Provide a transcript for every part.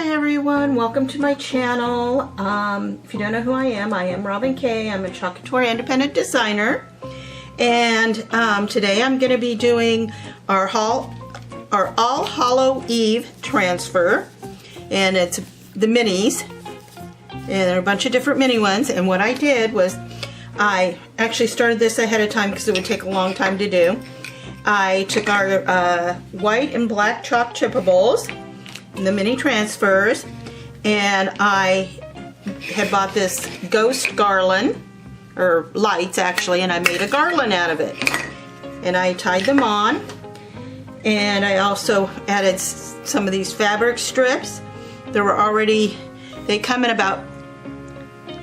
Hi everyone, welcome to my channel. If you don't know who I am Robin Kay. I'm a Chalk Couture independent designer. And today I'm going to be doing our All Hallow Eve transfer. And it's the minis. And there are a bunch of different mini ones. And what I did was, I actually started this ahead of time because it would take a long time to do. I took our white and black chalk chippables, the mini transfers, and I had bought this ghost garland, or lights actually, and I made a garland out of it. And I tied them on, and I also added some of these fabric strips. There were already, they come in about,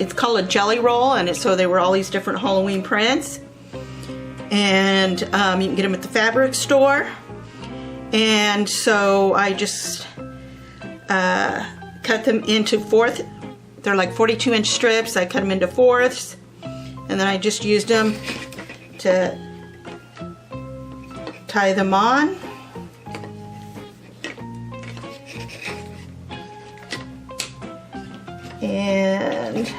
it's called a jelly roll, and so there were all these different Halloween prints. And you can get them at the fabric store. And so I just cut them into fourths. They're like 42-inch strips. I cut them into fourths, and then I just used them to tie them on. And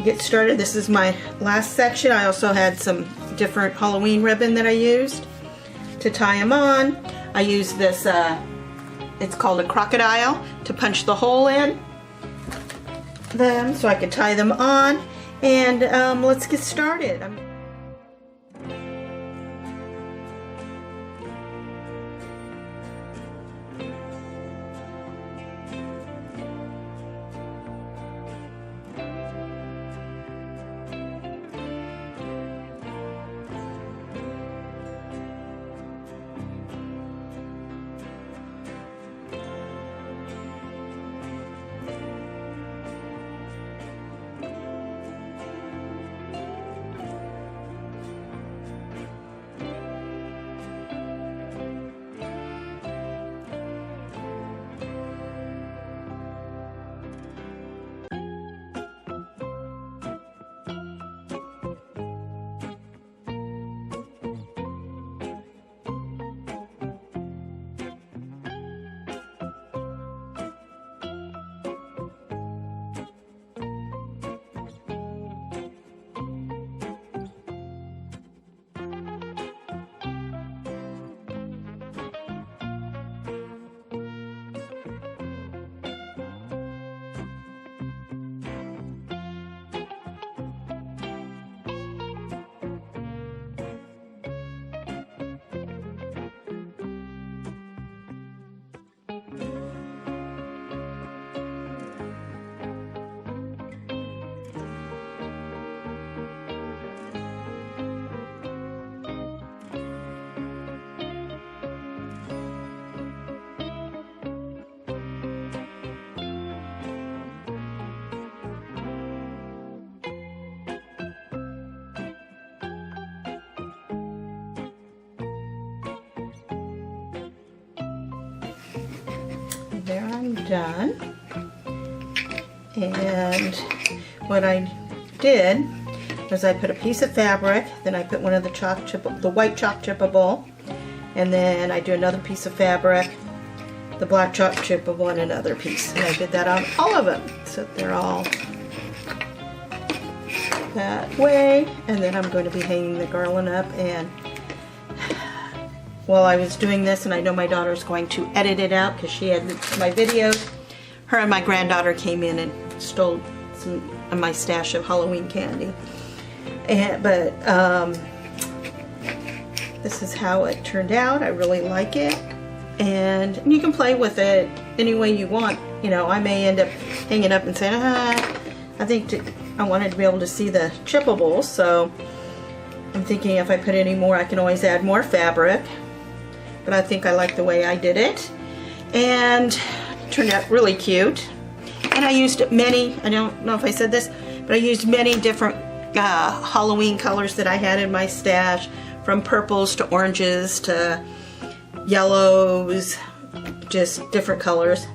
get started. This is my last section. I also had some different Halloween ribbon that I used to tie them on. I used this, it's called a crocodile, to punch the hole in them so I could tie them on. And let's get started. There, I'm done. And what I did was I put a piece of fabric, then I put one of the white chalk chippable, and then I do another piece of fabric, the black chalk chippable, and another piece. And I did that on all of them, so they're all that way. And then I'm going to be hanging the garland up. And while I was doing this, and I know my daughter's going to edit it out because she had my videos, her and my granddaughter came in and stole some of my stash of Halloween candy. But this is how it turned out. I really like it. And you can play with it any way you want. You know, I may end up hanging up and saying, I think I wanted to be able to see the chippables, so I'm thinking if I put any more, I can always add more fabric. But I think I like the way I did it, and it turned out really cute. And I used many, I don't know if I said this, but I used many different Halloween colors that I had in my stash, from purples to oranges to yellows, just different colors,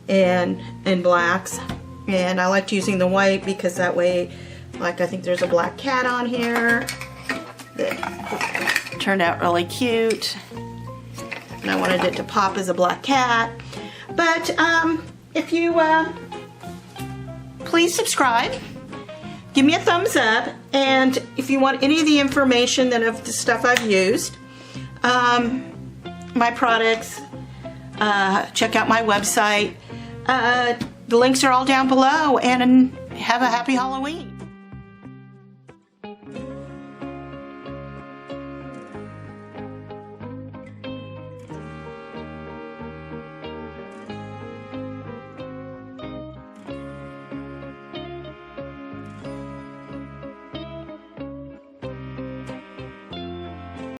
and blacks. And I liked using the white because that way, like, I think there's a black cat on here that turned out really cute. And I wanted it to pop as a black cat. But if you please subscribe, give me a thumbs up, and if you want any of the information that of the stuff I've used, my products, check out my website. The links are all down below, and have a happy Halloween.